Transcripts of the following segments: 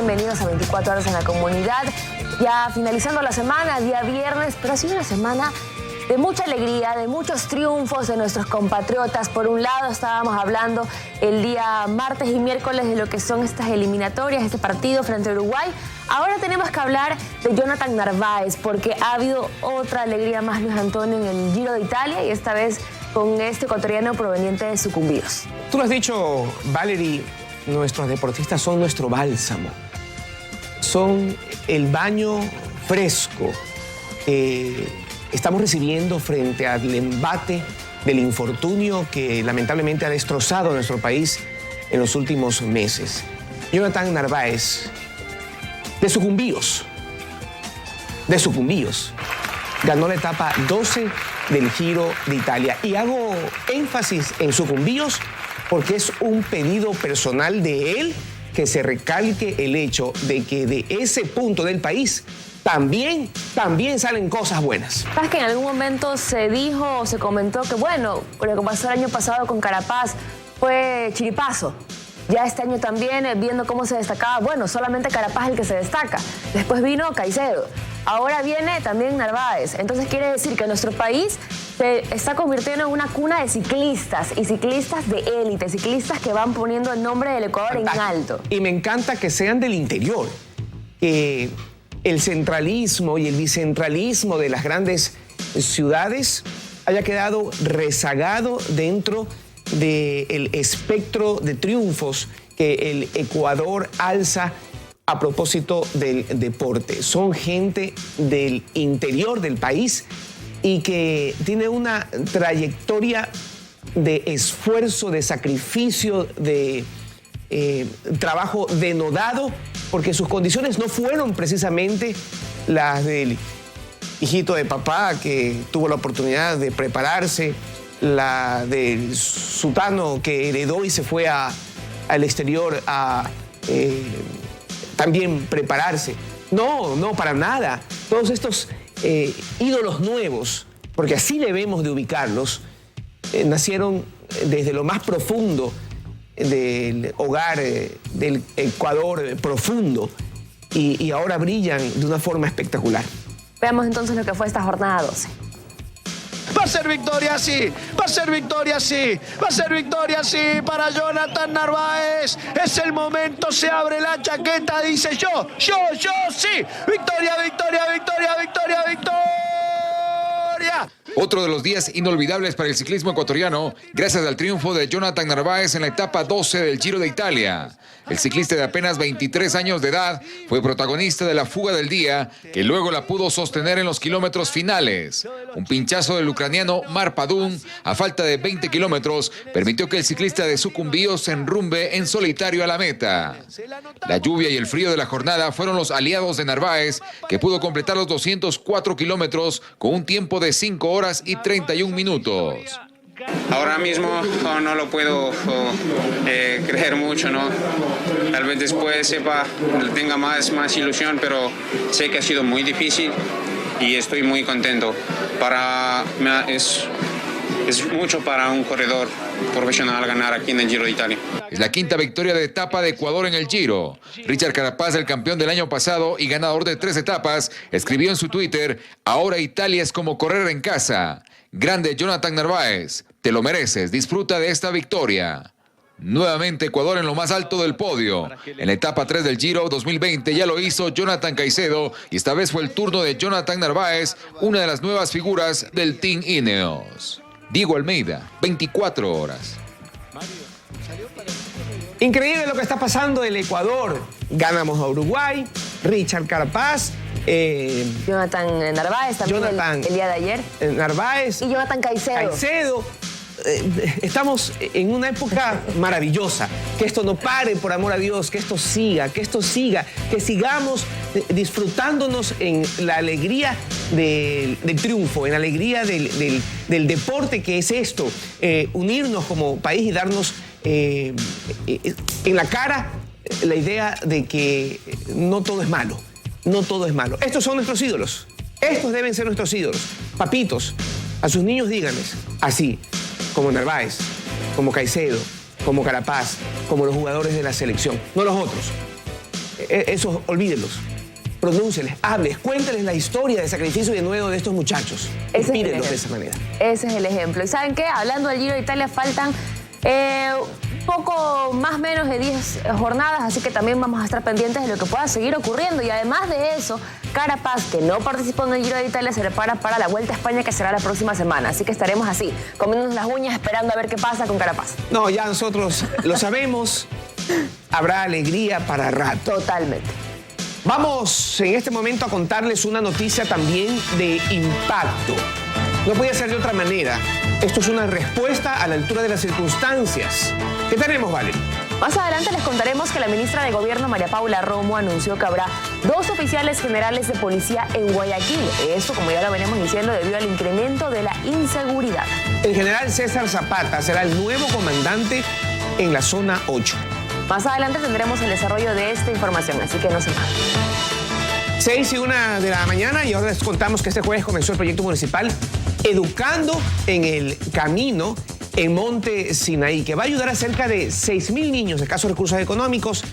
Bienvenidos a 24 horas en la comunidad. Ya finalizando la semana, día viernes, pero ha sido una semana de mucha alegría, de muchos triunfos de nuestros compatriotas. Por un lado, estábamos hablando el día martes y miércoles de lo que son estas eliminatorias, este partido frente a Uruguay. Ahora tenemos que hablar de Jonathan Narváez, porque ha habido otra alegría más, Luis Antonio, en el Giro de Italia, y esta vez con este ecuatoriano proveniente de Sucumbíos. Tú lo has dicho, Valerie, nuestros deportistas son nuestro bálsamo. Son el baño fresco que estamos recibiendo frente al embate del infortunio que lamentablemente ha destrozado nuestro país en los últimos meses. Jonathan Narváez, de Sucumbíos, ganó la etapa 12 del Giro de Italia. Y hago énfasis en Sucumbíos porque es un pedido personal de él que se recalque el hecho de que de ese punto del país también salen cosas buenas. ¿Sabes que en algún momento se dijo o se comentó que, bueno, lo que pasó el año pasado con Carapaz fue chiripazo? Ya este año también, viendo cómo se destacaba, bueno, solamente Carapaz el que se destaca. Después vino Caicedo. Ahora viene también Narváez. Entonces quiere decir que nuestro país se está convirtiendo en una cuna de ciclistas, y ciclistas de élite, ciclistas que van poniendo el nombre del Ecuador en alto. Y me encanta que sean del interior. El centralismo y el bicentralismo de las grandes ciudades haya quedado rezagado dentro del espectro de triunfos que el Ecuador alza a propósito del deporte. Son gente del interior del país y que tiene una trayectoria de esfuerzo, de sacrificio, de trabajo denodado, porque sus condiciones no fueron precisamente las del hijito de papá que tuvo la oportunidad de prepararse, la del sutano que heredó y se fue al exterior a también prepararse. No, para nada. Todos estos ídolos nuevos, porque así debemos de ubicarlos, nacieron desde lo más profundo del hogar del Ecuador profundo y ahora brillan de una forma espectacular. Veamos entonces lo que fue esta jornada 12. Va a ser victoria, sí. Va a ser victoria, sí. Va a ser victoria, sí, para Jonathan Narváez. Es el momento, se abre la chaqueta, dice yo, sí. Victoria, victoria, victoria, victoria, victoria. Otro de los días inolvidables para el ciclismo ecuatoriano, gracias al triunfo de Jonathan Narváez en la etapa 12 del Giro de Italia. El ciclista de apenas 23 años de edad fue protagonista de la fuga del día, que luego la pudo sostener en los kilómetros finales. Un pinchazo del ucraniano Mar Padun, a falta de 20 kilómetros, permitió que el ciclista de Sucumbíos se enrumbe en solitario a la meta. La lluvia y el frío de la jornada fueron los aliados de Narváez, que pudo completar los 204 kilómetros con un tiempo de 5 horas y 31 minutos. Ahora mismo no lo puedo creer mucho, ¿no? Tal vez después tenga más ilusión, pero sé que ha sido muy difícil y estoy muy contento. Es mucho para un corredor profesional ganar aquí en el Giro de Italia. Es la quinta victoria de etapa de Ecuador en el Giro. Richard Carapaz, el campeón del año pasado y ganador de 3 etapas, escribió en su Twitter: ahora Italia es como correr en casa. Grande Jonathan Narváez, te lo mereces, disfruta de esta victoria. Nuevamente Ecuador en lo más alto del podio. En la etapa 3 del Giro 2020 ya lo hizo Jonathan Caicedo y esta vez fue el turno de Jonathan Narváez, una de las nuevas figuras del Team Ineos. Diego Almeida, 24 horas. Increíble lo que está pasando en el Ecuador. Ganamos a Uruguay, Richard Carapaz, Jonathan Narváez también el día de ayer. Narváez. Y Jonathan Caicedo. Estamos en una época maravillosa. Que esto no pare, por amor a Dios, que esto siga, que sigamos disfrutándonos en la alegría del triunfo, en la alegría del deporte que es esto, unirnos como país y darnos en la cara la idea de que no todo es malo, no todo es malo. Estos son nuestros ídolos, estos deben ser nuestros ídolos. Papitos, a sus niños díganles así, como Narváez, como Caicedo, como Carapaz, como los jugadores de la selección, no los otros. Eso, olvídenlos. Pronúncienles, háblenles, cuéntenles la historia de sacrificio y de nuevo de estos muchachos. Inspírenlos de esa manera. Ese es el ejemplo. ¿Y saben qué? Hablando del Giro de Italia, faltan poco más menos de 10 jornadas, así que también vamos a estar pendientes de lo que pueda seguir ocurriendo. Y además de eso, Carapaz, que no participó en el Giro de Italia, se prepara para la Vuelta a España, que será la próxima semana. Así que estaremos así, comiéndonos las uñas, esperando a ver qué pasa con Carapaz. No, ya nosotros lo sabemos. Habrá alegría para rato. Totalmente. Vamos en este momento a contarles una noticia también de impacto. No podía ser de otra manera. Esto es una respuesta a la altura de las circunstancias. ¿Qué tenemos, Valerie? Más adelante les contaremos que la ministra de Gobierno, María Paula Romo, anunció que habrá 2 oficiales generales de policía en Guayaquil. Eso, como ya lo venimos diciendo, debido al incremento de la inseguridad. El general César Zapata será el nuevo comandante en la zona 8. Más adelante tendremos el desarrollo de esta información, así que no se vayan. 6:01 de la mañana y ahora les contamos que este jueves comenzó el proyecto municipal Educando en el Camino en Monte Sinaí, que va a ayudar a cerca de 6,000 niños de escasos recursos económicos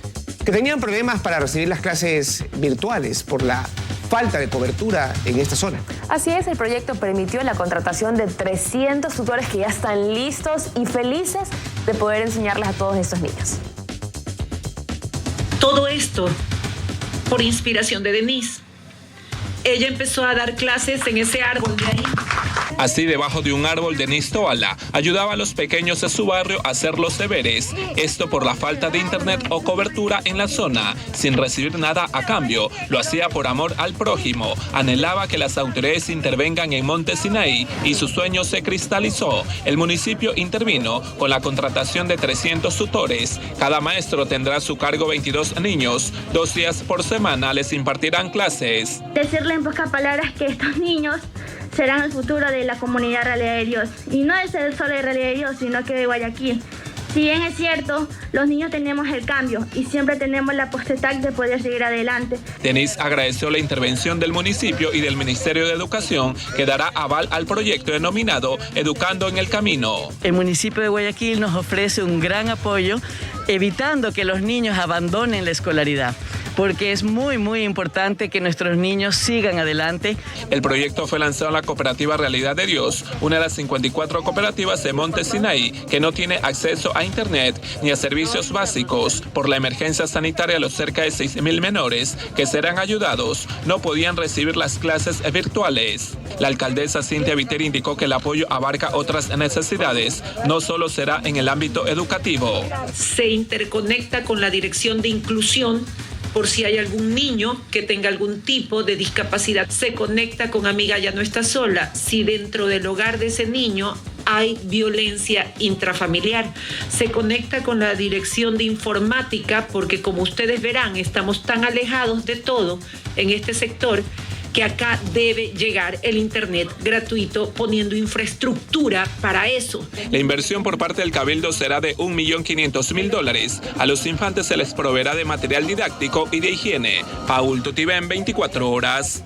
que tenían problemas para recibir las clases virtuales por la falta de cobertura en esta zona. Así es, el proyecto permitió la contratación de 300 tutores que ya están listos y felices de poder enseñarles a todos estos niños. Todo esto por inspiración de Denise. Ella empezó a dar clases en ese árbol de ahí. Así, debajo de un árbol, Denise Toala ayudaba a los pequeños de su barrio a hacer los deberes. Esto por la falta de internet o cobertura en la zona. Sin recibir nada a cambio, lo hacía por amor al prójimo. Anhelaba que las autoridades intervengan en Monte Sinaí y su sueño se cristalizó. El municipio intervino con la contratación de 300 tutores. Cada maestro tendrá a su cargo 22 niños. 2 días por semana les impartirán clases. Decirle en pocas palabras que estos niños serán el futuro de la comunidad Realidad de Dios. Y no es solo de Realidad de Dios, sino que de Guayaquil. Si bien es cierto, los niños tenemos el cambio y siempre tenemos la potestad de poder seguir adelante. Denise agradeció la intervención del municipio y del Ministerio de Educación, que dará aval al proyecto denominado Educando en el Camino. El municipio de Guayaquil nos ofrece un gran apoyo, evitando que los niños abandonen la escolaridad, porque es muy importante que nuestros niños sigan adelante. El proyecto fue lanzado en la cooperativa Realidad de Dios, una de las 54 cooperativas de Monte Sinaí que no tiene acceso a internet ni a servicios básicos. Por la emergencia sanitaria, los cerca de 6,000 menores que serán ayudados no podían recibir las clases virtuales. La alcaldesa Cintia Viteri indicó que el apoyo abarca otras necesidades, no solo será en el ámbito educativo. Se interconecta con la Dirección de Inclusión por si hay algún niño que tenga algún tipo de discapacidad. Se conecta con Amiga Ya No Está Sola si dentro del hogar de ese niño hay violencia intrafamiliar. Se conecta con la Dirección de Informática porque, como ustedes verán, estamos tan alejados de todo en este sector que acá debe llegar el internet gratuito, poniendo infraestructura para eso. La inversión por parte del Cabildo será de $1.500.000. A los infantes se les proveerá de material didáctico y de higiene. Paul Tutibén, 24 horas.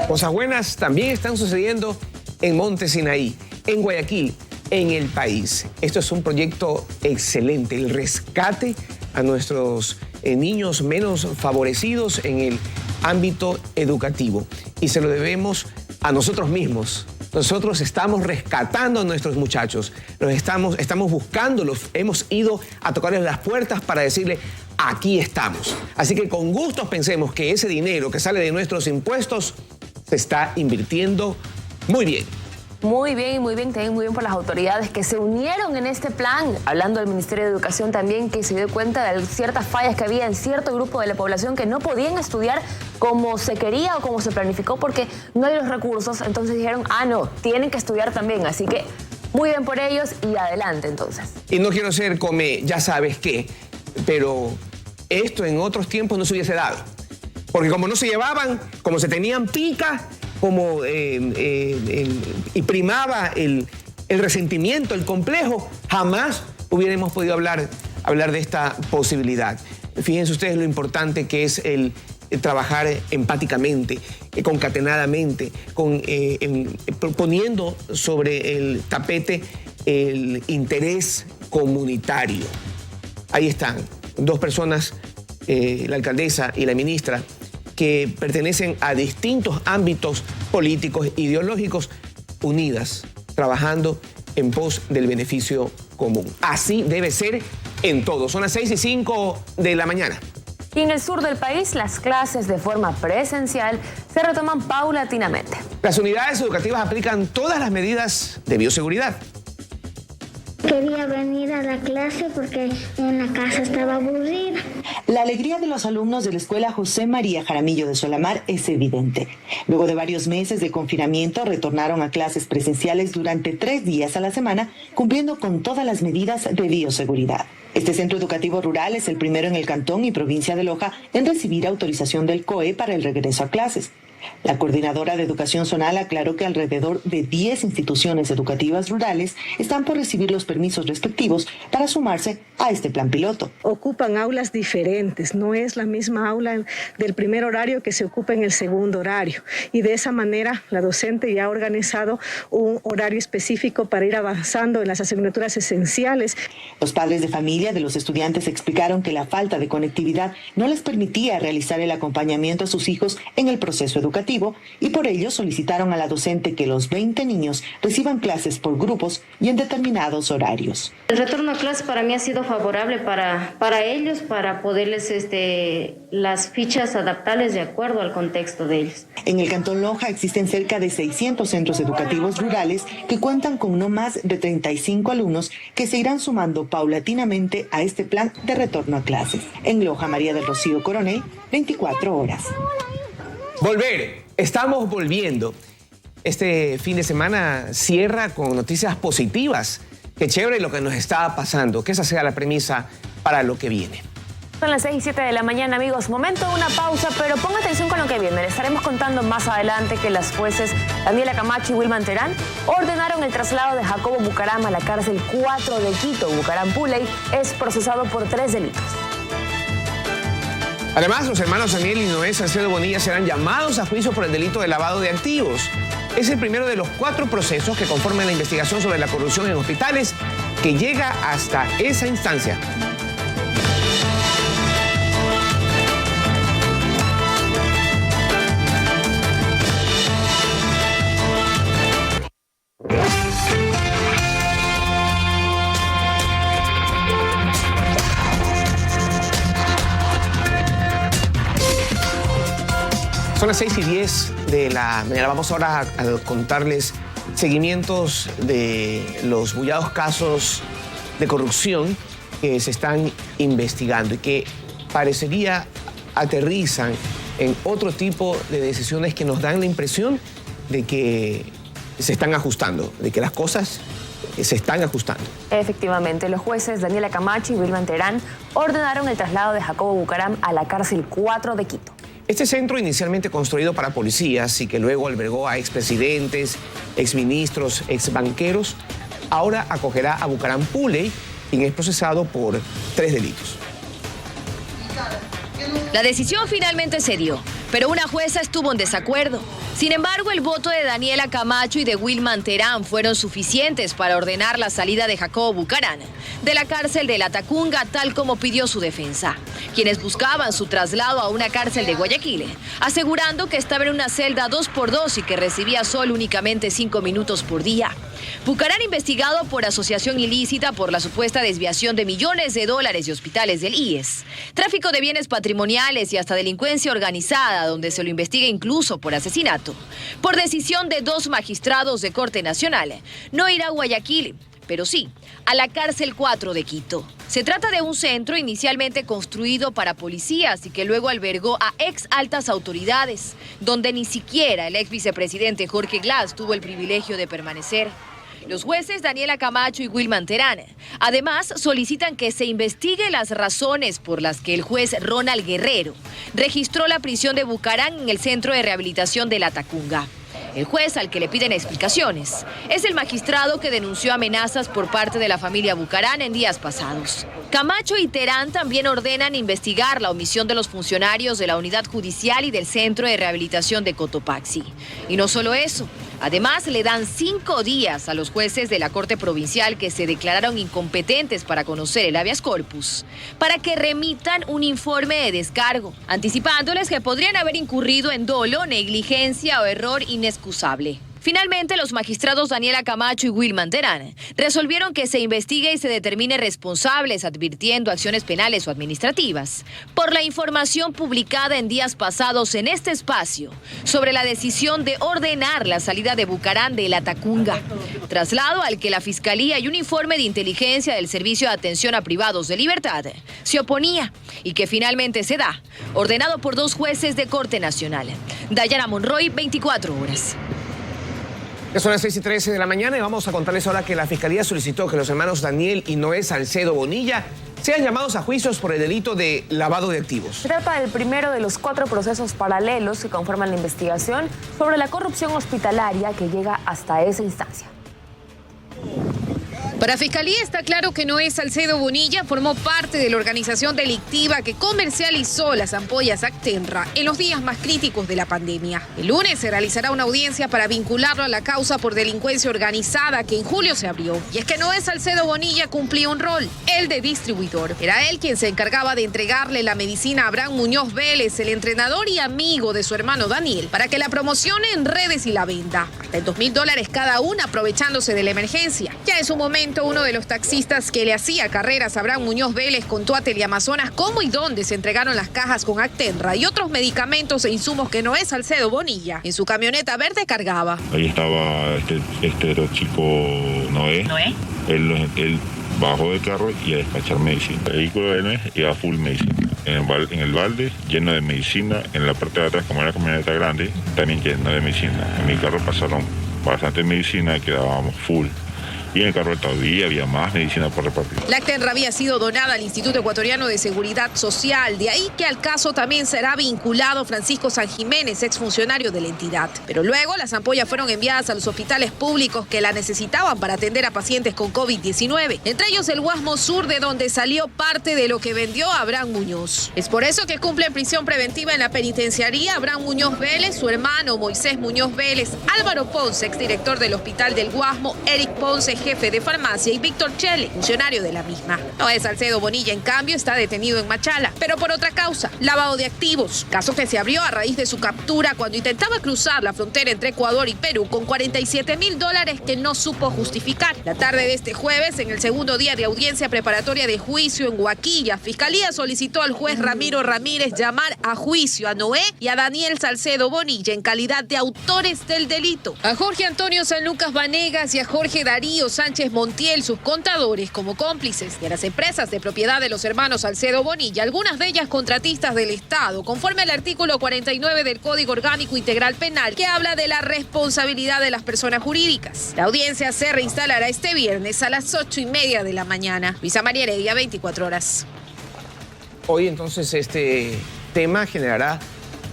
Cosas buenas también están sucediendo en Monte Sinaí, en Guayaquil, en el país. Esto es un proyecto excelente, el rescate a nuestros niños menos favorecidos en el ámbito educativo. Y se lo debemos a nosotros mismos. Nosotros estamos rescatando a nuestros muchachos. Estamos buscándolos. Hemos ido a tocarles las puertas para decirle, aquí estamos. Así que con gusto pensemos que ese dinero que sale de nuestros impuestos se está invirtiendo muy bien. Muy bien, también muy bien por las autoridades que se unieron en este plan. Hablando del Ministerio de Educación también, que se dio cuenta de ciertas fallas que había en cierto grupo de la población que no podían estudiar como se quería o como se planificó porque no hay los recursos. Entonces dijeron, no, tienen que estudiar también. Así que muy bien por ellos y adelante entonces. Y no quiero ser ya sabes qué, pero esto en otros tiempos no se hubiese dado. Porque como no se llevaban, como se tenían pica, como y primaba el resentimiento, el complejo, jamás hubiéramos podido hablar de esta posibilidad. Fíjense ustedes lo importante que es el trabajar empáticamente, concatenadamente, poniendo sobre el tapete el interés comunitario. Ahí están, 2 personas la alcaldesa y la ministra, que pertenecen a distintos ámbitos políticos, ideológicos, unidas, trabajando en pos del beneficio común. Así debe ser en todo. Son las 6:05 de la mañana. Y en el sur del país, las clases de forma presencial se retoman paulatinamente. Las unidades educativas aplican todas las medidas de bioseguridad. Quería venir a la clase porque en la casa estaba aburrida. La alegría de los alumnos de la escuela José María Jaramillo de Solamar es evidente. Luego de varios meses de confinamiento, retornaron a clases presenciales durante 3 días a la semana, cumpliendo con todas las medidas de bioseguridad. Este centro educativo rural es el primero en el cantón y provincia de Loja en recibir autorización del COE para el regreso a clases. La coordinadora de Educación Zonal aclaró que alrededor de 10 instituciones educativas rurales están por recibir los permisos respectivos para sumarse a este plan piloto. Ocupan aulas diferentes, no es la misma aula del primer horario que se ocupa en el segundo horario. Y de esa manera la docente ya ha organizado un horario específico para ir avanzando en las asignaturas esenciales. Los padres de familia de los estudiantes explicaron que la falta de conectividad no les permitía realizar el acompañamiento a sus hijos en el proceso educativo y por ello solicitaron a la docente que los 20 niños reciban clases por grupos y en determinados horarios. El retorno a clases para mí ha sido favorable para ellos, para poderles las fichas adaptables de acuerdo al contexto de ellos. En el Cantón Loja existen cerca de 600 centros educativos rurales que cuentan con no más de 35 alumnos que se irán sumando paulatinamente a este plan de retorno a clases. En Loja, María del Rocío Coronel, 24 horas. Volver, estamos volviendo. Este fin de semana cierra con noticias positivas. Qué chévere lo que nos está pasando, que esa sea la premisa para lo que viene. Son las 6:07 de la mañana, amigos. Momento de una pausa, pero ponga atención con lo que viene. Les estaremos contando más adelante que las jueces Daniela Camacho y Wilman Terán ordenaron el traslado de Jacobo Bucaram a la cárcel 4 de Quito. Bucaram Puley es procesado por 3 delitos. Además, los hermanos Daniel y Noé Salcedo Bonilla serán llamados a juicio por el delito de lavado de activos. Es el primero de los 4 procesos que conforman la investigación sobre la corrupción en hospitales que llega hasta esa instancia. Son las 6:10 de la mañana. Vamos ahora a contarles seguimientos de los bullados casos de corrupción que se están investigando y que parecería aterrizan en otro tipo de decisiones que nos dan la impresión de que se están ajustando, de que las cosas se están ajustando. Efectivamente, los jueces Daniela Camacho y Wilman Terán ordenaron el traslado de Jacobo Bucaram a la cárcel 4 de Quito. Este centro, inicialmente construido para policías y que luego albergó a expresidentes, exministros, exbanqueros, ahora acogerá a Bucaram Puley, quien es procesado por 3 delitos. La decisión finalmente se dio, pero una jueza estuvo en desacuerdo. Sin embargo, el voto de Daniela Camacho y de Wilman Terán fueron suficientes para ordenar la salida de Jacobo Bucaram de la cárcel de La Tacunga, tal como pidió su defensa, quienes buscaban su traslado a una cárcel de Guayaquil, asegurando que estaba en una celda 2x2 y que recibía sol únicamente 5 minutos por día. Bucaram, investigado por asociación ilícita por la supuesta desviación de millones de dólares de hospitales del IES, tráfico de bienes patrimoniales y hasta delincuencia organizada, donde se lo investiga incluso por asesinato. Por decisión de 2 magistrados de Corte Nacional, no irá a Guayaquil, pero sí a la cárcel 4 de Quito. Se trata de un centro inicialmente construido para policías y que luego albergó a ex altas autoridades, donde ni siquiera el ex vicepresidente Jorge Glass tuvo el privilegio de permanecer. Los jueces Daniela Camacho y Wilman Terán además solicitan que se investigue las razones por las que el juez Ronald Guerrero registró la prisión de Bucaram en el Centro de Rehabilitación de La Tacunga. El juez al que le piden explicaciones es el magistrado que denunció amenazas por parte de la familia Bucaram en días pasados. Camacho y Terán también ordenan investigar la omisión de los funcionarios de la unidad judicial y del Centro de Rehabilitación de Cotopaxi. Y no solo eso, Además, le dan 5 días a los jueces de la Corte Provincial que se declararon incompetentes para conocer el habeas corpus, para que remitan un informe de descargo, anticipándoles que podrían haber incurrido en dolo, negligencia o error inexcusable. Finalmente, los magistrados Daniela Camacho y Wilman Terán resolvieron que se investigue y se determine responsables, advirtiendo acciones penales o administrativas, por la información publicada en días pasados en este espacio sobre la decisión de ordenar la salida de Bucaram de La Tacunga, traslado al que la Fiscalía y un informe de inteligencia del Servicio de Atención a Privados de Libertad se oponía y que finalmente se da, ordenado por 2 jueces de Corte Nacional. Dayana Monroy, 24 horas. Son las 6:13 de la mañana y vamos a contarles ahora que la Fiscalía solicitó que los hermanos Daniel y Noé Salcedo Bonilla sean llamados a juicios por el delito de lavado de activos. Se trata del primero de los 4 procesos paralelos que conforman la investigación sobre la corrupción hospitalaria que llega hasta esa instancia. Para Fiscalía está claro que Noé Salcedo Bonilla formó parte de la organización delictiva que comercializó las ampollas Actenra en los días más críticos de la pandemia. El lunes se realizará una audiencia para vincularlo a la causa por delincuencia organizada que en julio se abrió. Y es que Noé Salcedo Bonilla cumplía un rol, el de distribuidor. Era él quien se encargaba de entregarle la medicina a Abraham Muñoz Vélez, el entrenador y amigo de su hermano Daniel, para que la promocione en redes y la venda. Hasta en $2.000 cada una, aprovechándose de la emergencia. Ya en su momento, uno de los taxistas que le hacía carreras a Abraham Muñoz Vélez contó a Teleamazonas cómo y dónde se entregaron las cajas con Actenra y otros medicamentos e insumos que Noé Salcedo Bonilla en su camioneta verde cargaba. Ahí estaba este chico Noé. Él bajó del carro y a despachar medicina. El vehículo de él iba full medicina. En el balde lleno de medicina. En la parte de atrás, como era una camioneta grande, también lleno de medicina. En mi carro pasaron bastante medicina y quedábamos full. Y en el carro todavía había más medicina por repartir. La Actenra había sido donada al Instituto Ecuatoriano de Seguridad Social. De ahí que al caso también será vinculado Francisco San Jiménez, exfuncionario de la entidad. Pero luego las ampollas fueron enviadas a los hospitales públicos que la necesitaban para atender a pacientes con COVID-19. Entre ellos el Guasmo Sur, de donde salió parte de lo que vendió Abraham Muñoz. Es por eso que cumple en prisión preventiva en la penitenciaría Abraham Muñoz Vélez, su hermano Moisés Muñoz Vélez, Álvaro Ponce, exdirector del Hospital del Guasmo, Eric Ponce, jefe de farmacia, y Víctor Chele, funcionario de la misma. Noé Salcedo Bonilla, en cambio, está detenido en Machala, pero por otra causa, lavado de activos, caso que se abrió a raíz de su captura cuando intentaba cruzar la frontera entre Ecuador y Perú con $47.000 que no supo justificar. La tarde de este jueves, en el segundo día de audiencia preparatoria de juicio en Huaquilla, Fiscalía solicitó al juez Ramiro Ramírez llamar a juicio a Noé y a Daniel Salcedo Bonilla en calidad de autores del delito, a Jorge Antonio San Lucas Vanegas y a Jorge Darío Sánchez Montiel, sus contadores, como cómplices, y a las empresas de propiedad de los hermanos Salcedo Bonilla, algunas de ellas contratistas del Estado, conforme al artículo 49 del Código Orgánico Integral Penal, que habla de la responsabilidad de las personas jurídicas. La audiencia se reinstalará este viernes a las 8:30 de la mañana. Luisa María Heredia, 24 horas. Hoy entonces este tema generará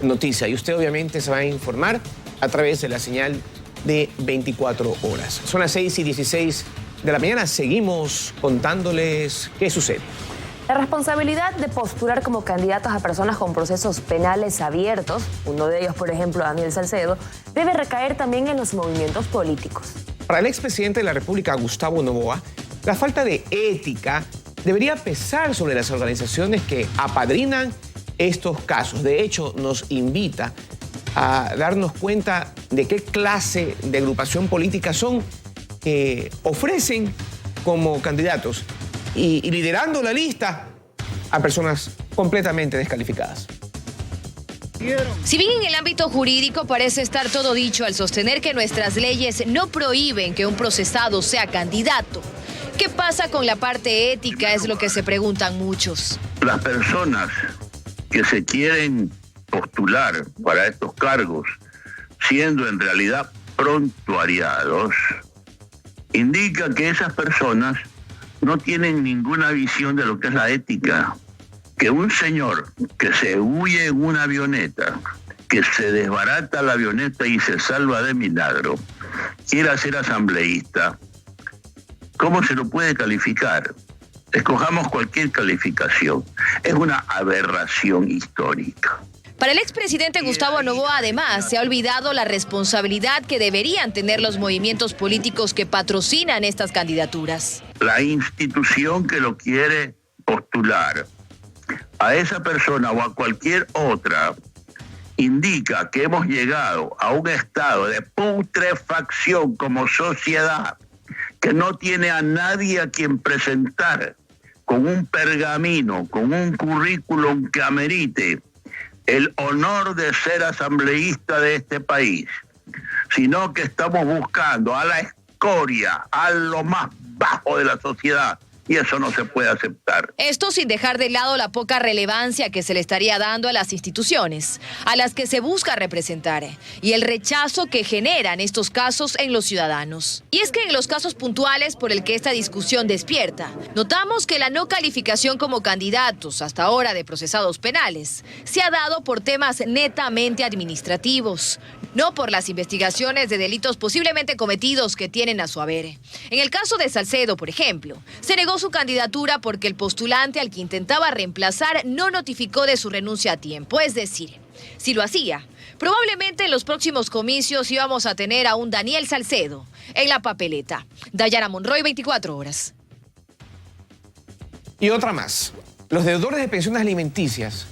noticia y usted obviamente se va a informar a través de la señal de 24 horas. Son las 6:16 de la mañana. Seguimos contándoles qué sucede. La responsabilidad de postular como candidatos a personas con procesos penales abiertos, uno de ellos, por ejemplo, Daniel Salcedo, debe recaer también en los movimientos políticos. Para el expresidente de la República, Gustavo Noboa, la falta de ética debería pesar sobre las organizaciones que apadrinan estos casos. De hecho, nos invita a darnos cuenta de qué clase de agrupación política son que ofrecen como candidatos y liderando la lista a personas completamente descalificadas. Si bien en el ámbito jurídico parece estar todo dicho al sostener que nuestras leyes no prohíben que un procesado sea candidato, ¿qué pasa con la parte ética? Es lo que se preguntan muchos. Las personas que se quieren postular para estos cargos, siendo en realidad prontuariados, indica que esas personas no tienen ninguna visión de lo que es la ética. Que un señor que se huye en una avioneta, que se desbarata la avioneta y se salva de milagro, quiera ser asambleísta, ¿cómo se lo puede calificar? Escojamos cualquier calificación. Es una aberración histórica. Para el expresidente Gustavo Noboa, además, se ha olvidado la responsabilidad que deberían tener los movimientos políticos que patrocinan estas candidaturas. La institución que lo quiere postular a esa persona o a cualquier otra indica que hemos llegado a un estado de putrefacción como sociedad, que no tiene a nadie a quien presentar con un pergamino, con un currículum que amerite el honor de ser asambleísta de este país, sino que estamos buscando a la escoria, a lo más bajo de la sociedad, y eso no se puede aceptar. Esto sin dejar de lado la poca relevancia que se le estaría dando a las instituciones, a las que se busca representar, y el rechazo que generan estos casos en los ciudadanos. Y es que en los casos puntuales por el que esta discusión despierta, notamos que la no calificación como candidatos hasta ahora de procesados penales se ha dado por temas netamente administrativos, no por las investigaciones de delitos posiblemente cometidos que tienen a su haber. En el caso de Salcedo, por ejemplo, se negó su candidatura porque el postulante al que intentaba reemplazar no notificó de su renuncia a tiempo. Es decir, si lo hacía, probablemente en los próximos comicios íbamos a tener a un Daniel Salcedo en la papeleta. Dayana Monroy, 24 horas. Y otra más. Los deudores de pensiones alimenticias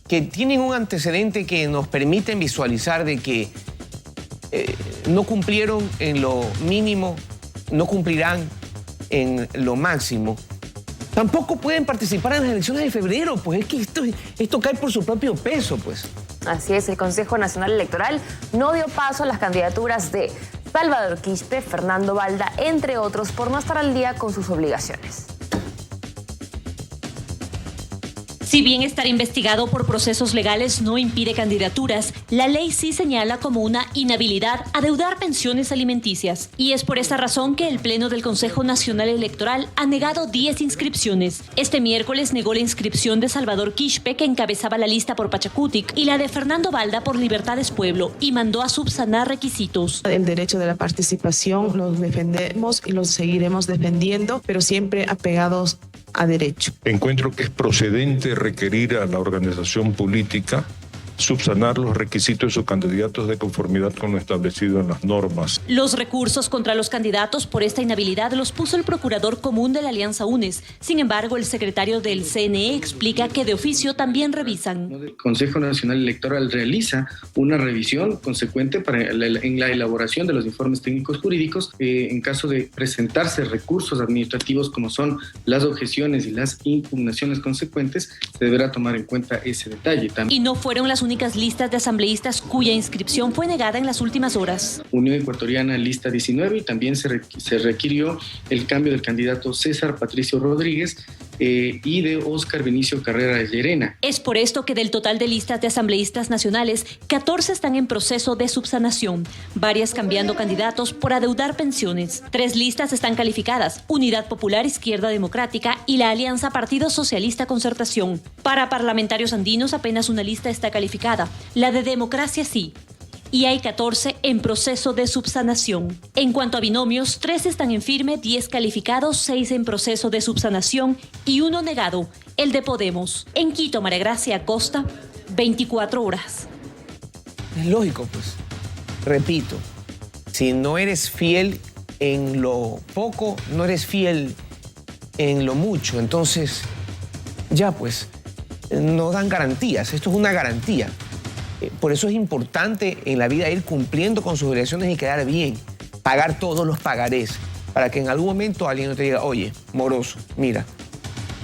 que tienen un antecedente que nos permiten visualizar de que no cumplieron en lo mínimo, no cumplirán en lo máximo, tampoco pueden participar en las elecciones de febrero, pues es que esto cae por su propio peso, pues. Así es, el Consejo Nacional Electoral no dio paso a las candidaturas de Salvador Quispe, Fernando Balda, entre otros, por no estar al día con sus obligaciones. Si bien estar investigado por procesos legales no impide candidaturas, la ley sí señala como una inhabilidad adeudar pensiones alimenticias. Y es por esa razón que el Pleno del Consejo Nacional Electoral ha negado 10 inscripciones. Este miércoles negó la inscripción de Salvador Quispe, que encabezaba la lista por Pachacutic, y la de Fernando Balda por Libertades Pueblo, y mandó a subsanar requisitos. El derecho de la participación lo defendemos y lo seguiremos defendiendo, pero siempre apegados a derecho. Encuentro que es procedente requerir a la organización política subsanar los requisitos de sus candidatos de conformidad con lo establecido en las normas. Los recursos contra los candidatos por esta inhabilidad los puso el procurador común de la Alianza UNES. Sin embargo, el secretario del CNE explica que de oficio también revisan. El Consejo Nacional Electoral realiza una revisión consecuente en la elaboración de los informes técnicos jurídicos. En caso de presentarse recursos administrativos como son las objeciones y las impugnaciones consecuentes, se deberá tomar en cuenta ese detalle. Y no fueron las únicas listas de asambleístas cuya inscripción fue negada en las últimas horas. Unión Ecuatoriana, lista 19, y también se requirió el cambio del candidato César Patricio Rodríguez y de Óscar Vinicio Carrera Llerena. Es por esto que del total de listas de asambleístas nacionales, 14 están en proceso de subsanación, varias cambiando candidatos por adeudar pensiones. 3 listas están calificadas: Unidad Popular, Izquierda Democrática y la Alianza Partido Socialista Concertación. Para parlamentarios andinos apenas una lista está calificada, la de Democracia Sí, y hay 14 en proceso de subsanación. En cuanto a binomios, 3 están en firme, 10 calificados, 6 en proceso de subsanación y 1 negado, el de Podemos. En Quito, María Gracia Acosta, 24 horas. Es lógico, pues. Repito, si no eres fiel en lo poco, no eres fiel en lo mucho. Entonces, ya pues, no dan garantías. Esto es una garantía. Por eso es importante en la vida ir cumpliendo con sus obligaciones y quedar bien. Pagar todos los pagarés, para que en algún momento alguien no te diga: oye, moroso, mira,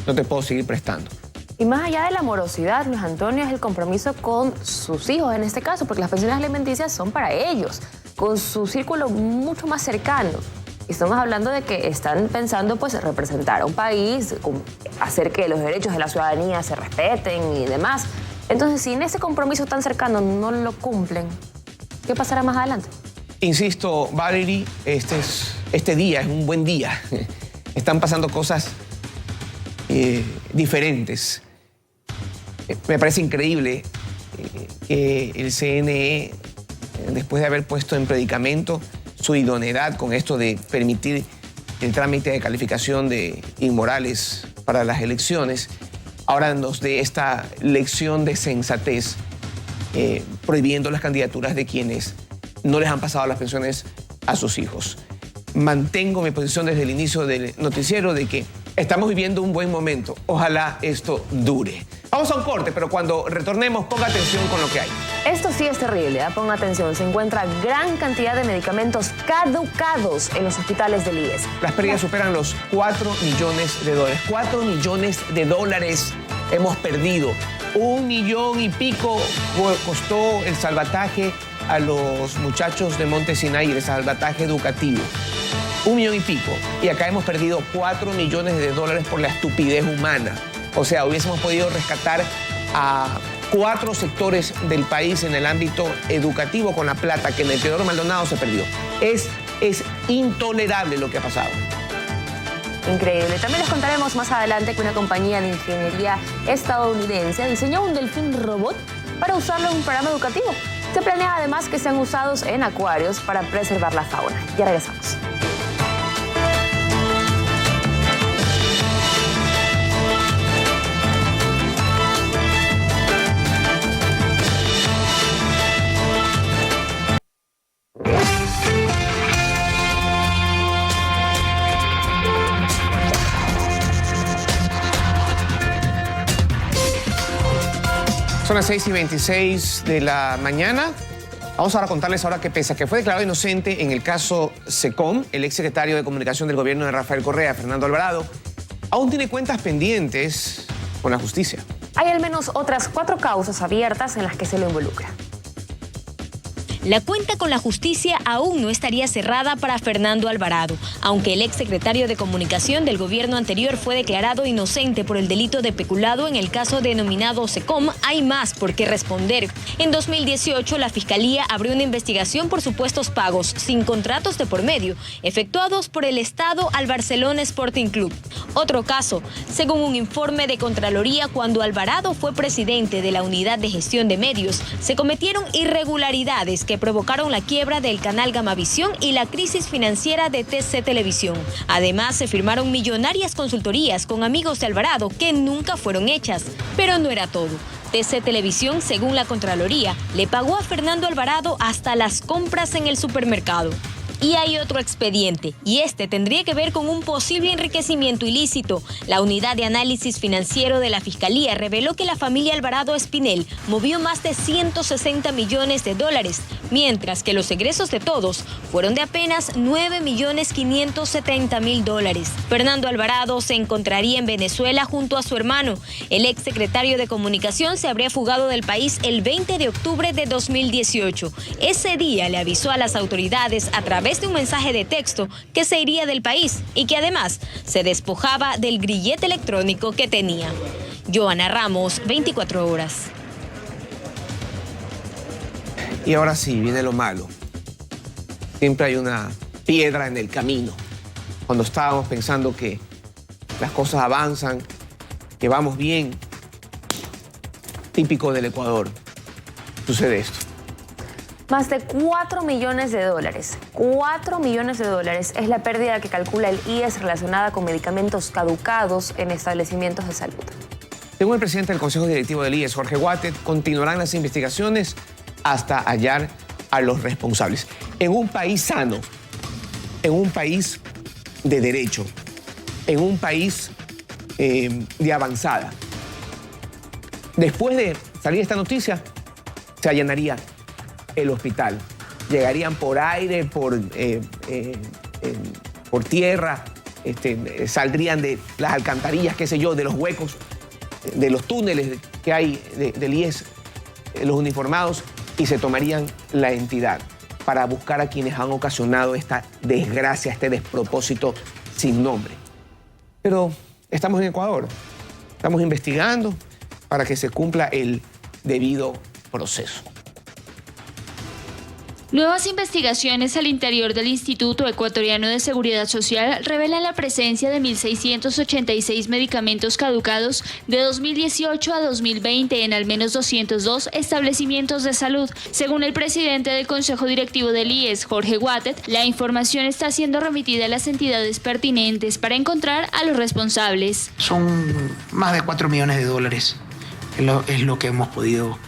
no te puedo seguir prestando. Y más allá de la morosidad, Luis Antonio, es el compromiso con sus hijos en este caso, porque las pensiones alimenticias son para ellos, con su círculo mucho más cercano. Estamos hablando de que están pensando pues representar a un país, hacer que los derechos de la ciudadanía se respeten y demás. Entonces, si en ese compromiso tan cercano no lo cumplen, ¿qué pasará más adelante? Insisto, Valerie, este día es un buen día. Están pasando cosas diferentes. Me parece increíble que el CNE, después de haber puesto en predicamento su idoneidad con esto de permitir el trámite de calificación de inmorales para las elecciones, ahora nos dé esta lección de sensatez, prohibiendo las candidaturas de quienes no les han pasado las pensiones a sus hijos. Mantengo mi posición desde el inicio del noticiero de que estamos viviendo un buen momento. Ojalá esto dure. Vamos a un corte, pero cuando retornemos, ponga atención con lo que hay. Esto sí es terrible, ponga atención. Se encuentra gran cantidad de medicamentos caducados en los hospitales del IES. Las pérdidas superan los 4 millones de dólares. 4 millones de dólares hemos perdido. 1 millón y pico costó el salvataje a los muchachos de Monte Sinai, el salvataje educativo. 1 millón y pico. Y acá hemos perdido 4 millones de dólares por la estupidez humana. O sea, hubiésemos podido rescatar a 4 sectores del país en el ámbito educativo con la plata que en el Teodoro Maldonado se perdió. Es intolerable lo que ha pasado. Increíble. También les contaremos más adelante que una compañía de ingeniería estadounidense diseñó un delfín robot para usarlo en un programa educativo. Se planea además que sean usados en acuarios para preservar la fauna. Ya regresamos. Son las 6:26 de la mañana. Vamos ahora a contarles ahora que pese a que fue declarado inocente en el caso SECOM, el exsecretario de Comunicación del gobierno de Rafael Correa, Fernando Alvarado, aún tiene cuentas pendientes con la justicia. Hay al menos otras 4 causas abiertas en las que se lo involucra. La cuenta con la justicia aún no estaría cerrada para Fernando Alvarado. Aunque el exsecretario de Comunicación del gobierno anterior fue declarado inocente por el delito de peculado en el caso denominado SECOM, hay más por qué responder. En 2018, la Fiscalía abrió una investigación por supuestos pagos, sin contratos de por medio, efectuados por el Estado al Barcelona Sporting Club. Otro caso, según un informe de Contraloría, cuando Alvarado fue presidente de la Unidad de Gestión de Medios, se cometieron irregularidades que provocaron la quiebra del canal Gamavisión y la crisis financiera de TC Televisión. Además, se firmaron millonarias consultorías con amigos de Alvarado que nunca fueron hechas. Pero no era todo. TC Televisión, según la Contraloría, le pagó a Fernando Alvarado hasta las compras en el supermercado. Y hay otro expediente, y este tendría que ver con un posible enriquecimiento ilícito. La Unidad de Análisis Financiero de la Fiscalía reveló que la familia Alvarado Espinel movió más de 160 millones de dólares, mientras que los egresos de todos fueron de apenas 9.570.000 dólares. Fernando Alvarado se encontraría en Venezuela junto a su hermano. El exsecretario de Comunicación se habría fugado del país el 20 de octubre de 2018. Ese día le avisó a las autoridades a través de un mensaje de texto que se iría del país y que además se despojaba del grillete electrónico que tenía. Joana Ramos, 24 horas. Y ahora sí, viene lo malo. Siempre hay una piedra en el camino. Cuando estábamos pensando que las cosas avanzan, que vamos bien, típico del Ecuador, sucede esto. Más de 4 millones de dólares. 4 millones de dólares es la pérdida que calcula el IES relacionada con medicamentos caducados en establecimientos de salud. Según el presidente del Consejo Directivo del IES, Jorge Guatet, continuarán las investigaciones hasta hallar a los responsables. En un país sano, en un país de derecho, en un país de avanzada, después de salir esta noticia, se allanaría el hospital. Llegarían por aire, por tierra, saldrían de las alcantarillas, qué sé yo, de los huecos, de los túneles que hay del IES, los uniformados, y se tomarían la entidad para buscar a quienes han ocasionado esta desgracia, este despropósito sin nombre. Pero estamos en Ecuador, estamos investigando para que se cumpla el debido proceso. Nuevas investigaciones al interior del Instituto Ecuatoriano de Seguridad Social revelan la presencia de 1.686 medicamentos caducados de 2018 a 2020 en al menos 202 establecimientos de salud. Según el presidente del Consejo Directivo del IES, Jorge Guatet, la información está siendo remitida a las entidades pertinentes para encontrar a los responsables. Son más de 4 millones de dólares, es lo que hemos podido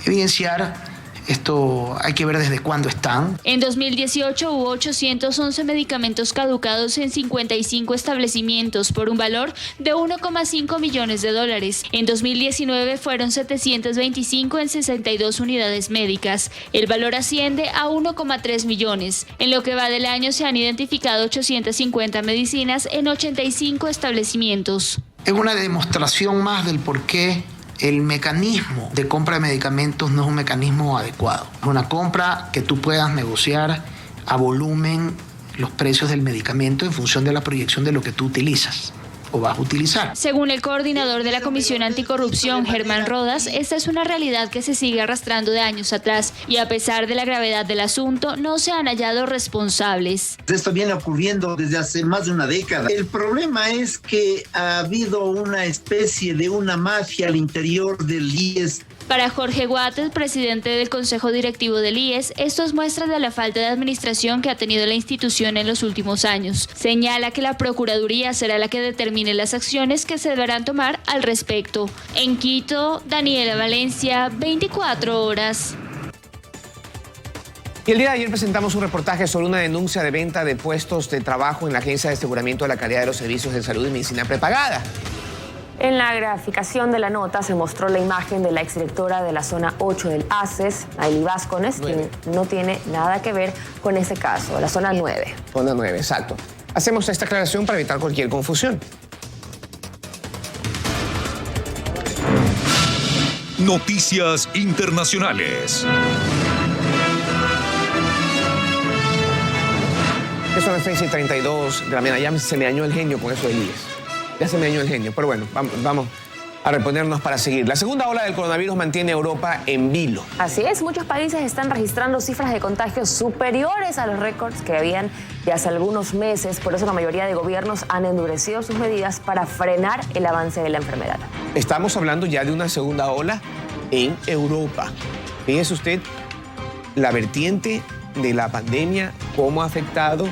evidenciar. Esto hay que ver desde cuándo están. En 2018 hubo 811 medicamentos caducados en 55 establecimientos por un valor de 1,5 millones de dólares. En 2019 fueron 725 en 62 unidades médicas. El valor asciende a 1,3 millones. En lo que va del año se han identificado 850 medicinas en 85 establecimientos. Es una demostración más del por qué el mecanismo de compra de medicamentos no es un mecanismo adecuado. Es una compra que tú puedas negociar a volumen los precios del medicamento en función de la proyección de lo que tú utilizas o vas a utilizar. Según el coordinador de la Comisión Anticorrupción, Germán Rodas, esta es una realidad que se sigue arrastrando de años atrás y a pesar de la gravedad del asunto, no se han hallado responsables. Esto viene ocurriendo desde hace más de una década. El problema es que ha habido una especie de una mafia al interior del IES. Para Jorge Guatet, presidente del Consejo Directivo del IES, esto es muestra de la falta de administración que ha tenido la institución en los últimos años. Señala que la Procuraduría será la que determine las acciones que se deberán tomar al respecto. En Quito, Daniela Valencia, 24 horas. Y el día de ayer presentamos un reportaje sobre una denuncia de venta de puestos de trabajo en la Agencia de Aseguramiento de la Calidad de los Servicios de Salud y Medicina Prepagada. En la graficación de la nota se mostró la imagen de la exdirectora de la zona 8 del ACES, Ailey Vázquez, quien no tiene nada que ver con ese caso, la zona 9. Zona 9, exacto. Hacemos esta aclaración para evitar cualquier confusión. Noticias internacionales. Son las 6:32 de la mañana. Ya se me dañó el genio con eso de IES. Ya se me dañó el genio, pero bueno, vamos a reponernos para seguir. La segunda ola del coronavirus mantiene a Europa en vilo. Así es, muchos países están registrando cifras de contagios superiores a los récords que habían de hace algunos meses. Por eso la mayoría de gobiernos han endurecido sus medidas para frenar el avance de la enfermedad. Estamos hablando ya de una segunda ola en Europa. Fíjese usted la vertiente de la pandemia, cómo ha afectado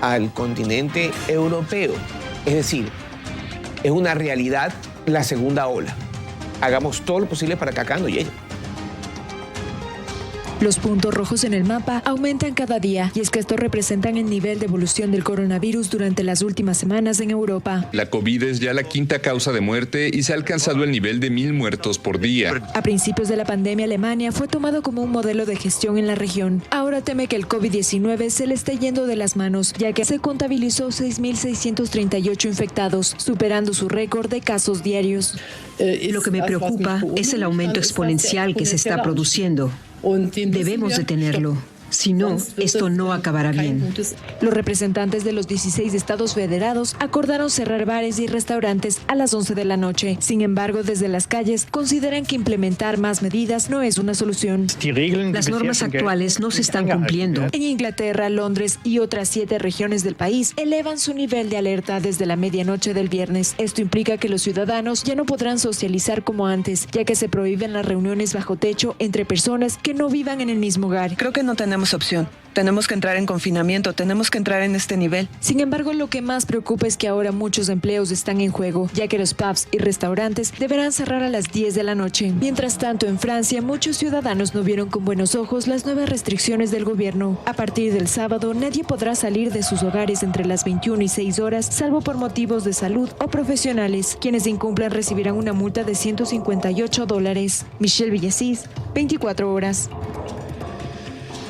al continente europeo. Es decir, es una realidad la segunda ola. Hagamos todo lo posible para que acá no llegue. Los puntos rojos en el mapa aumentan cada día y es que estos representan el nivel de evolución del coronavirus durante las últimas semanas en Europa. La COVID es ya la quinta causa de muerte y se ha alcanzado el nivel de 1.000 muertos por día. A principios de la pandemia, Alemania fue tomado como un modelo de gestión en la región. Ahora teme que el COVID-19 se le esté yendo de las manos, ya que se contabilizó 6.638 infectados, superando su récord de casos diarios. Lo que me preocupa es el aumento exponencial que se está produciendo. Debemos detenerlo. Si no, esto no acabará bien. Los representantes de los 16 estados federados acordaron cerrar bares y restaurantes a las 11 de la noche. Sin embargo, desde las calles consideran que implementar más medidas no es una solución. Las normas actuales no se están cumpliendo. En Inglaterra, Londres y otras 7 regiones del país elevan su nivel de alerta desde la medianoche del viernes. Esto implica que los ciudadanos ya no podrán socializar como antes, ya que se prohíben las reuniones bajo techo entre personas que no vivan en el mismo hogar. Creo que no tenemos opción. Tenemos que entrar en confinamiento, tenemos que entrar en este nivel. Sin embargo, lo que más preocupa es que ahora muchos empleos están en juego, ya que los pubs y restaurantes deberán cerrar a las 10 de la noche. Mientras tanto, en Francia, muchos ciudadanos no vieron con buenos ojos las nuevas restricciones del gobierno. A partir del sábado, nadie podrá salir de sus hogares entre las 21 y 6 horas, salvo por motivos de salud o profesionales. Quienes incumplan recibirán una multa de $158. Michelle Villasís, 24 horas.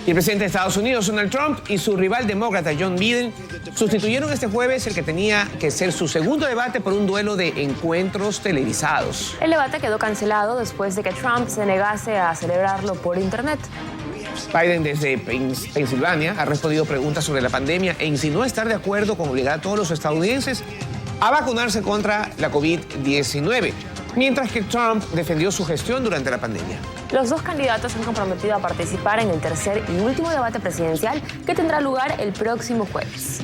El presidente de Estados Unidos, Donald Trump, y su rival demócrata, Joe Biden, sustituyeron este jueves el que tenía que ser su segundo debate por un duelo de encuentros televisados. El debate quedó cancelado después de que Trump se negase a celebrarlo por internet. Biden, desde Pensilvania, ha respondido preguntas sobre la pandemia e insinuó estar de acuerdo con obligar a todos los estadounidenses a vacunarse contra la COVID-19, mientras que Trump defendió su gestión durante la pandemia. Los dos candidatos se han comprometido a participar en el tercer y último debate presidencial que tendrá lugar el próximo jueves.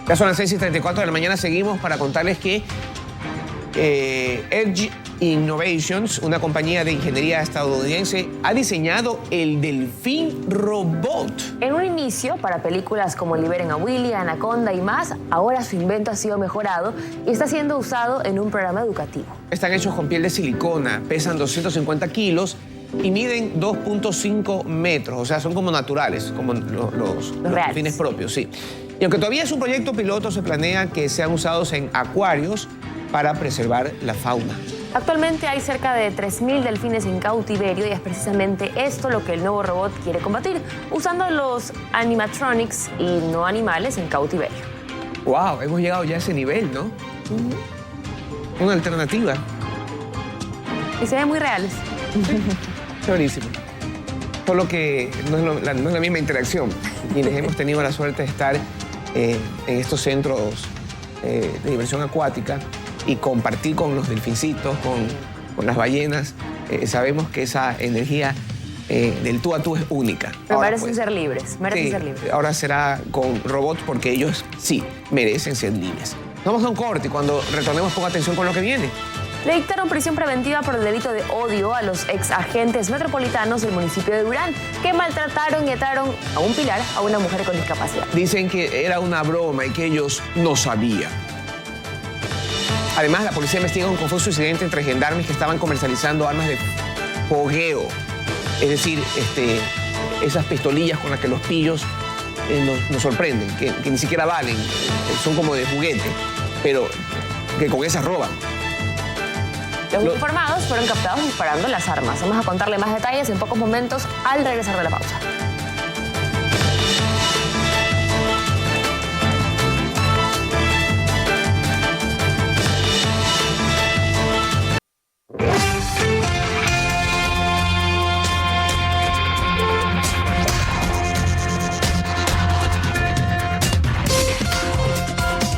Ya son las 6:34 de la mañana. Seguimos para contarles que Edge Innovations, una compañía de ingeniería estadounidense, ha diseñado el Delfín Robot. En un inicio, para películas como Liberen a Willy, Anaconda y más, ahora su invento ha sido mejorado y está siendo usado en un programa educativo. Están hechos con piel de silicona, pesan 250 kilos y miden 2.5 metros. O sea, son como naturales, como los delfines propios, sí. Y aunque todavía es un proyecto piloto, se planea que sean usados en acuarios para preservar la fauna. Actualmente hay cerca de 3.000 delfines en cautiverio y es precisamente esto lo que el nuevo robot quiere combatir, usando los animatronics y no animales en cautiverio. ¡Wow! Hemos llegado ya a ese nivel, ¿no? Una alternativa. Y se ven muy reales. Buenísimo. Solo que no es la misma interacción. Quienes hemos tenido la suerte de estar en estos centros de diversión acuática y compartir con los delfincitos, con las ballenas, sabemos que esa energía del tú a tú es única. Pero merecen ser libres, ser libres. Ahora será con robots porque ellos sí merecen ser libres. Vamos a un corte y cuando retornemos ponga atención con lo que viene. Le dictaron prisión preventiva por el delito de odio a los ex agentes metropolitanos del municipio de Durán que maltrataron y ataron a un pilar a una mujer con discapacidad. Dicen que era una broma y que ellos no sabían. Además, la policía investiga un confuso incidente entre gendarmes que estaban comercializando armas de fogueo. Es decir, esas pistolillas con las que los pillos nos sorprenden, que ni siquiera valen, son como de juguete, pero que con esas roban. Los uniformados fueron captados disparando las armas. Vamos a contarle más detalles en pocos momentos al regresar de la pausa.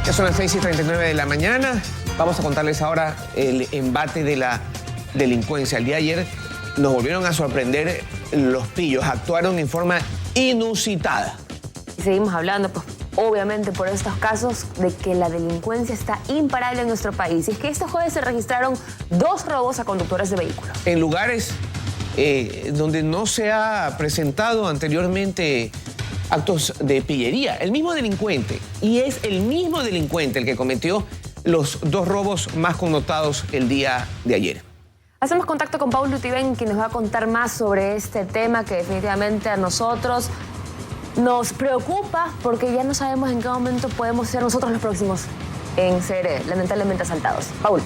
Ya son las 6:39 de la mañana. Vamos a contarles ahora el embate de la delincuencia. El día de ayer nos volvieron a sorprender los pillos. Actuaron en forma inusitada. Y seguimos hablando, pues, obviamente por estos casos de que la delincuencia está imparable en nuestro país. Y es que este jueves se registraron 2 robos a conductores de vehículos. En lugares donde no se ha presentado anteriormente actos de pillería. El mismo delincuente, y es el mismo delincuente el que cometió los 2 robos más connotados el día de ayer. Hacemos contacto con Paul Lutiven, quien nos va a contar más sobre este tema que definitivamente a nosotros nos preocupa porque ya no sabemos en qué momento podemos ser nosotros los próximos en ser lamentablemente asaltados. Paul.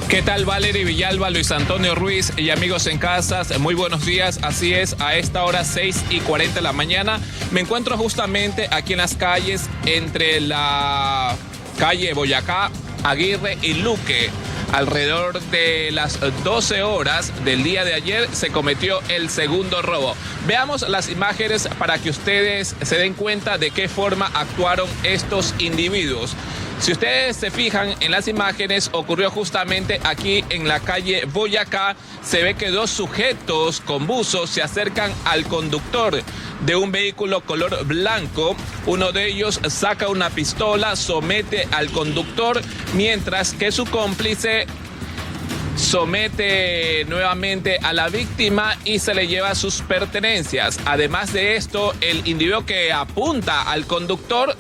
¿Qué tal, Valerie Villalba, Luis Antonio Ruiz y amigos en casas? Muy buenos días. Así es, a esta hora 6:40 de la mañana me encuentro justamente aquí en las calles entre la calle Boyacá, Aguirre y Luque. Alrededor de las 12 horas del día de ayer se cometió el segundo robo. Veamos las imágenes para que ustedes se den cuenta de qué forma actuaron estos individuos. Si ustedes se fijan en las imágenes, ocurrió justamente aquí en la calle Boyacá. Se ve que 2 sujetos con buzos se acercan al conductor de un vehículo color blanco. Uno de ellos saca una pistola, somete al conductor, mientras que su cómplice somete nuevamente a la víctima y se le lleva sus pertenencias. Además de esto, el individuo que apunta al conductor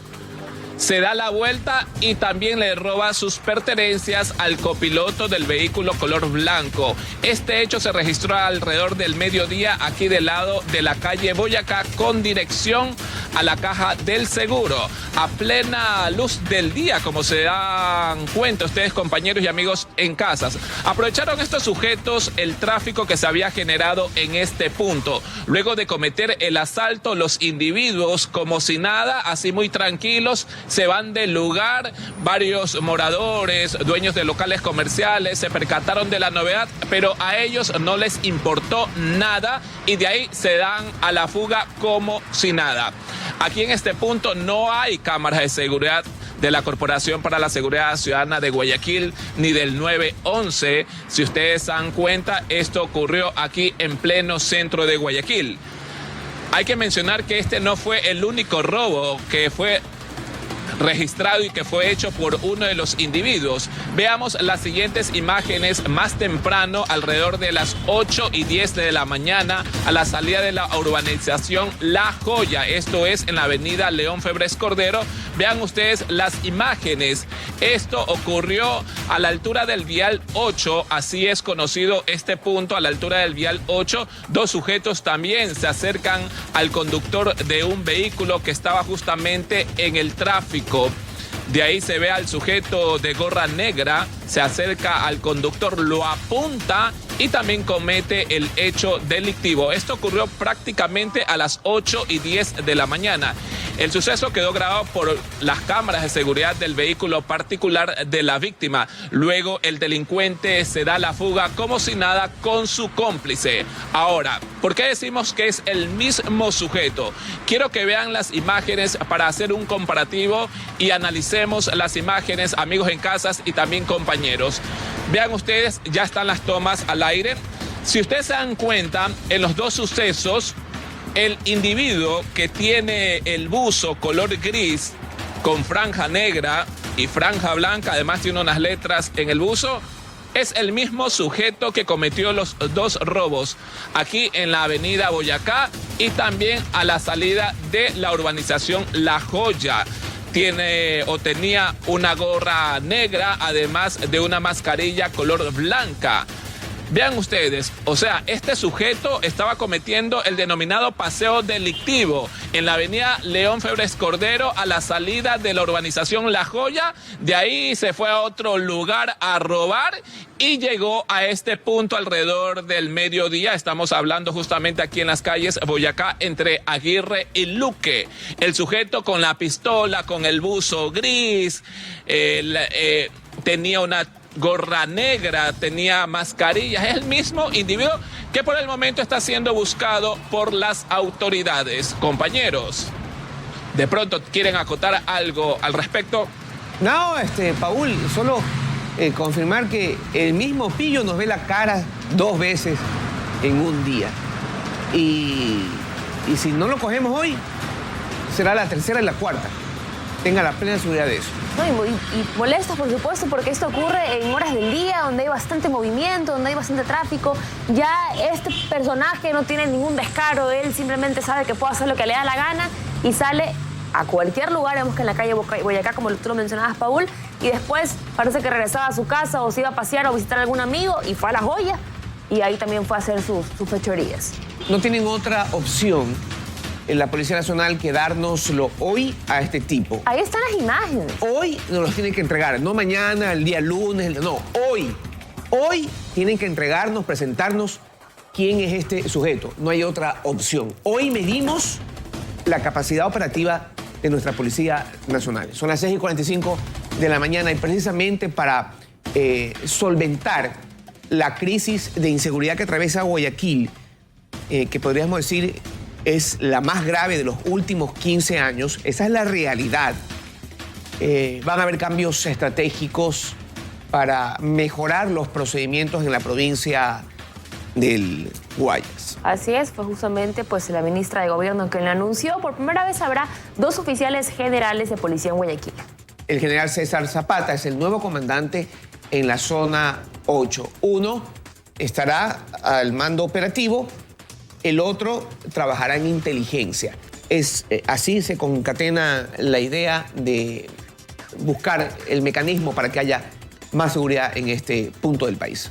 se da la vuelta y también le roba sus pertenencias al copiloto del vehículo color blanco. Este hecho se registró alrededor del mediodía aquí del lado de la calle Boyacá con dirección a la Caja del Seguro. A plena luz del día, como se dan cuenta ustedes, compañeros y amigos en casas. Aprovecharon estos sujetos el tráfico que se había generado en este punto. Luego de cometer el asalto, los individuos, como si nada, así muy tranquilos, se van del lugar. Varios moradores, dueños de locales comerciales, se percataron de la novedad, pero a ellos no les importó nada y de ahí se dan a la fuga como si nada. Aquí en este punto no hay cámaras de seguridad de la Corporación para la Seguridad Ciudadana de Guayaquil ni del 911. Si ustedes se dan cuenta, esto ocurrió aquí en pleno centro de Guayaquil. Hay que mencionar que este no fue el único robo que fue registrado y que fue hecho por uno de los individuos. Veamos las siguientes imágenes más temprano, alrededor de las 8:10 de la mañana, a la salida de la urbanización La Joya. Esto es en la avenida León Febres Cordero. Vean ustedes las imágenes. Esto ocurrió a la altura del vial 8, así es conocido este punto, a la altura del vial 8. Dos sujetos también se acercan al conductor de un vehículo que estaba justamente en el tráfico. De ahí se ve al sujeto de gorra negra, se acerca al conductor, lo apunta y también comete el hecho delictivo. Esto ocurrió prácticamente a las 8:10 de la mañana. El suceso quedó grabado por las cámaras de seguridad del vehículo particular de la víctima. Luego el delincuente se da la fuga como si nada con su cómplice. Ahora, ¿por qué decimos que es el mismo sujeto? Quiero que vean las imágenes para hacer un comparativo y analicemos las imágenes, amigos en casas y también compañeros. Vean ustedes, ya están las tomas al aire. Si ustedes se dan cuenta, en los dos sucesos, el individuo que tiene el buzo color gris con franja negra y franja blanca, además tiene unas letras en el buzo, es el mismo sujeto que cometió los dos robos aquí en la avenida Boyacá y también a la salida de la urbanización La Joya. Tenía una gorra negra, además de una mascarilla color blanca. Vean ustedes, o sea, este sujeto estaba cometiendo el denominado paseo delictivo en la avenida León Febres Cordero a la salida de la urbanización La Joya. De ahí se fue a otro lugar a robar y llegó a este punto alrededor del mediodía. Estamos hablando justamente aquí en las calles Boyacá, entre Aguirre y Luque. El sujeto con la pistola, con el buzo gris, tenía una gorra negra, tenía mascarillas. Es el mismo individuo que por el momento está siendo buscado por las autoridades. Compañeros, ¿de pronto quieren acotar algo al respecto? No, Paul, solo confirmar que el mismo pillo nos ve la cara 2 veces en un día. Y si no lo cogemos hoy, será la tercera y la cuarta. Tenga la plena seguridad de eso. No, y molestos, por supuesto, porque esto ocurre en horas del día, donde hay bastante movimiento, donde hay bastante tráfico. Ya este personaje no tiene ningún descaro, él simplemente sabe que puede hacer lo que le da la gana y sale a cualquier lugar. Vemos que en la calle Boyacá, como tú lo mencionabas, Paul, y después parece que regresaba a su casa o se iba a pasear o visitar a algún amigo y fue a La Joya y ahí también fue a hacer sus fechorías. No tienen otra opción en la Policía Nacional que dárnoslo hoy a este tipo. Ahí están las imágenes. Hoy nos los tienen que entregar, no mañana, el día lunes, no, hoy. Hoy tienen que entregarnos, presentarnos quién es este sujeto. No hay otra opción. Hoy medimos la capacidad operativa de nuestra Policía Nacional. Son las 6:45 de la mañana y precisamente para solventar la crisis de inseguridad que atraviesa Guayaquil, que podríamos decir es la más grave de los últimos 15 años. Esa es la realidad. Van a haber cambios estratégicos para mejorar los procedimientos en la provincia del Guayas. Así es, fue justamente la ministra de Gobierno quien lo anunció. Por primera vez habrá 2 oficiales generales de policía en Guayaquil. El general César Zapata es el nuevo comandante en la zona 8. Uno estará al mando operativo, el otro trabajará en inteligencia. Así se concatena la idea de buscar el mecanismo para que haya más seguridad en este punto del país.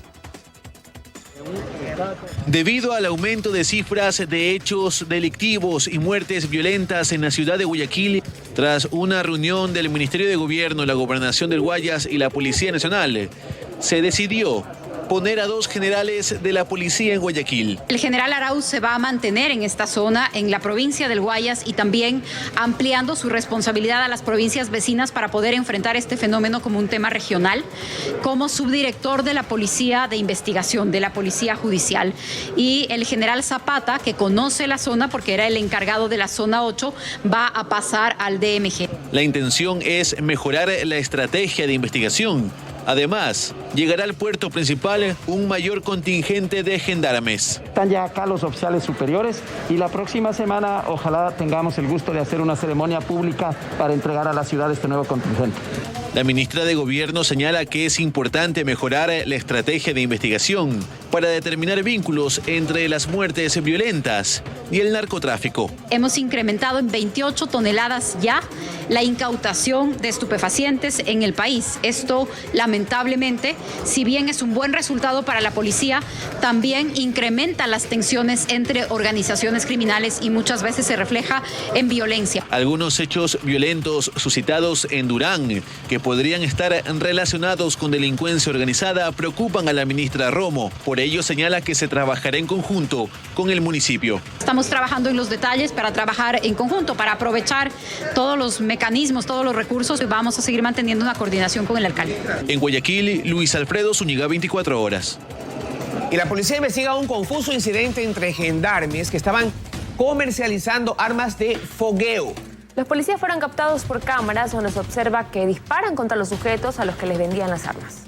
Debido al aumento de cifras de hechos delictivos y muertes violentas en la ciudad de Guayaquil, tras una reunión del Ministerio de Gobierno, la Gobernación del Guayas y la Policía Nacional, se decidió poner a 2 generales de la policía en Guayaquil. El general Arauz se va a mantener en esta zona, en la provincia del Guayas, y también ampliando su responsabilidad a las provincias vecinas para poder enfrentar este fenómeno como un tema regional, como subdirector de la Policía de Investigación, de la Policía Judicial. Y el general Zapata, que conoce la zona porque era el encargado de la zona 8, va a pasar al DMG. La intención es mejorar la estrategia de investigación. Además, llegará al puerto principal un mayor contingente de gendarmes. Están ya acá los oficiales superiores y la próxima semana ojalá tengamos el gusto de hacer una ceremonia pública para entregar a la ciudad este nuevo contingente. La ministra de Gobierno señala que es importante mejorar la estrategia de investigación para determinar vínculos entre las muertes violentas y el narcotráfico. Hemos incrementado en 28 toneladas ya la incautación de estupefacientes en el país. Esto, lamentablemente, si bien es un buen resultado para la policía, también incrementa las tensiones entre organizaciones criminales y muchas veces se refleja en violencia. Algunos hechos violentos suscitados en Durán, que podrían estar relacionados con delincuencia organizada, preocupan a la ministra Romo. Por ello señala que se trabajará en conjunto con el municipio. Estamos trabajando en los detalles para trabajar en conjunto, para aprovechar todos los mecanismos, todos los recursos. Vamos a seguir manteniendo una coordinación con el alcalde. En Guayaquil, Luis Alfredo Zúñiga, 24 horas. Y la policía investiga un confuso incidente entre gendarmes que estaban comercializando armas de fogueo. Los policías fueron captados por cámaras donde se observa que disparan contra los sujetos a los que les vendían las armas.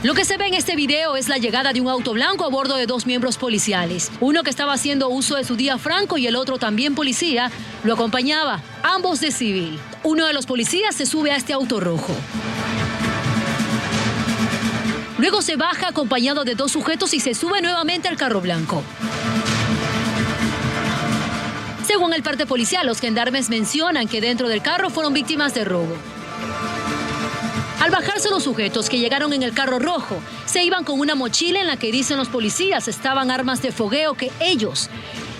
Lo que se ve en este video es la llegada de un auto blanco a bordo de dos miembros policiales. Uno que estaba haciendo uso de su día franco y el otro también policía lo acompañaba, ambos de civil. Uno de los policías se sube a este auto rojo. Luego se baja acompañado de dos sujetos y se sube nuevamente al carro blanco. Según el parte policial, los gendarmes mencionan que dentro del carro fueron víctimas de robo. Al bajarse los sujetos que llegaron en el carro rojo, se iban con una mochila en la que dicen los policías estaban armas de fogueo que ellos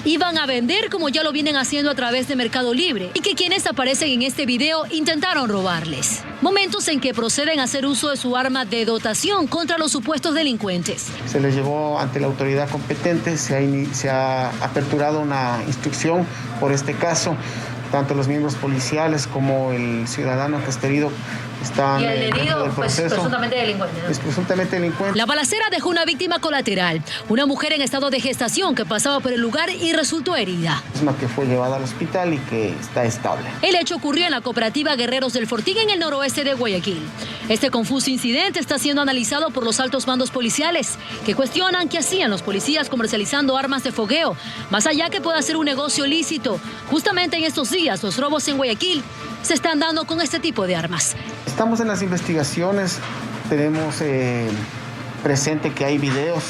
iban a vender como ya lo vienen haciendo a través de Mercado Libre y que quienes aparecen en este video intentaron robarles. Momentos en que proceden a hacer uso de su arma de dotación contra los supuestos delincuentes. Se les llevó ante la autoridad competente, se ha aperturado una instrucción por este caso. Tanto los miembros policiales como el ciudadano que está herido están dentro del proceso. Presuntamente delincuente, ¿no? Es presuntamente delincuente. La balacera dejó una víctima colateral, una mujer en estado de gestación que pasaba por el lugar y resultó herida. Misma que fue llevada al hospital y que está estable. El hecho ocurrió en la cooperativa Guerreros del Fortín en el noroeste de Guayaquil. Este confuso incidente está siendo analizado por los altos mandos policiales, que cuestionan qué hacían los policías comercializando armas de fogueo, más allá que pueda ser un negocio lícito. Justamente en estos días, los robos en Guayaquil se están dando con este tipo de armas. Estamos en las investigaciones, tenemos presente que hay videos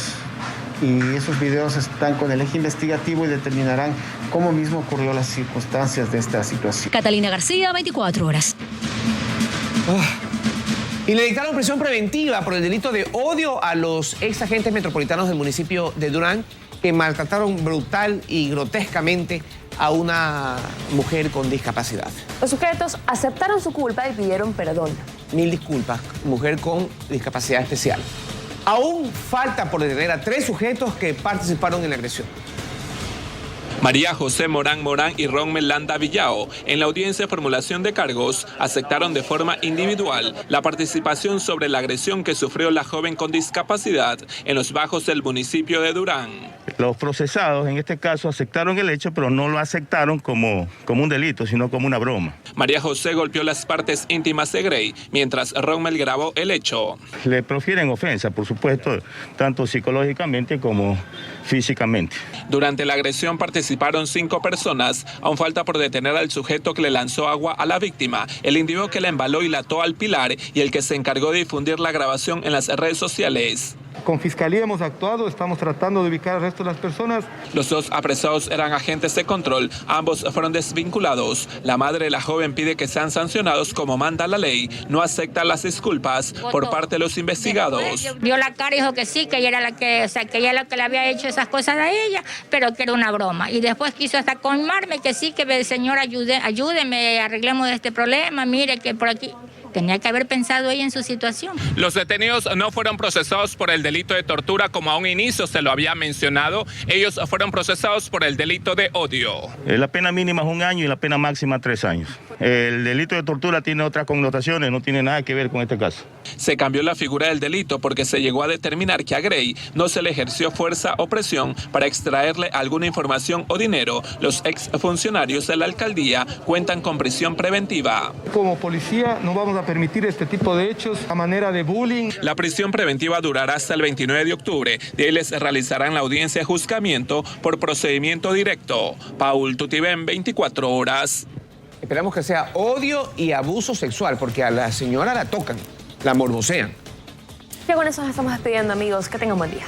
y esos videos están con el eje investigativo y determinarán cómo mismo ocurrió las circunstancias de esta situación. Catalina García, 24 horas. Y le dictaron prisión preventiva por el delito de odio a los ex agentes metropolitanos del municipio de Durán que maltrataron brutal y grotescamente a una mujer con discapacidad. Los sujetos aceptaron su culpa y pidieron perdón. Mil disculpas, mujer con discapacidad especial. Aún falta por detener a 3 sujetos que participaron en la agresión. María José Morán y Ronmel Landa Villao, en la audiencia de formulación de cargos, aceptaron de forma individual la participación sobre la agresión que sufrió la joven con discapacidad en los bajos del municipio de Durán. Los procesados, en este caso, aceptaron el hecho, pero no lo aceptaron como un delito, sino como una broma. María José golpeó las partes íntimas de Grey, mientras Ronmel grabó el hecho. Le profieren ofensa, por supuesto, tanto psicológicamente como físicamente. Durante la agresión participaron 5 personas. Aún falta por detener al sujeto que le lanzó agua a la víctima, el individuo que la embaló y la ató al pilar y el que se encargó de difundir la grabación en las redes sociales. Con Fiscalía hemos actuado, estamos tratando de ubicar al resto de las personas. Los 2 apresados eran agentes de control, ambos fueron desvinculados. La madre de la joven pide que sean sancionados como manda la ley. No acepta las disculpas por parte de los investigados. Vio la cara y dijo que sí, que ella era la que, que ella era la que le había hecho esas cosas a ella, pero que era una broma. Y después quiso hasta colmarme que sí, que el señor ayúdeme, arreglemos este problema, mire que por aquí. Tenía que haber pensado ella en su situación. Los detenidos no fueron procesados por el delito de tortura como a un inicio se lo había mencionado. Ellos fueron procesados por el delito de odio. La pena mínima es 1 año y la pena máxima 3 años. El delito de tortura tiene otras connotaciones, no tiene nada que ver con este caso. Se cambió la figura del delito porque se llegó a determinar que a Gray no se le ejerció fuerza o presión para extraerle alguna información o dinero. Los exfuncionarios de la alcaldía cuentan con prisión preventiva. Como policía no vamos a permitir este tipo de hechos a manera de bullying. La prisión preventiva durará hasta el 29 de octubre. De ahí les realizarán la audiencia de juzgamiento por procedimiento directo. Paul Tutibén, 24 horas. Esperamos que sea odio y abuso sexual, porque a la señora la tocan, la morbosean. Ya con eso nos estamos despidiendo, amigos. Que tengan buen día.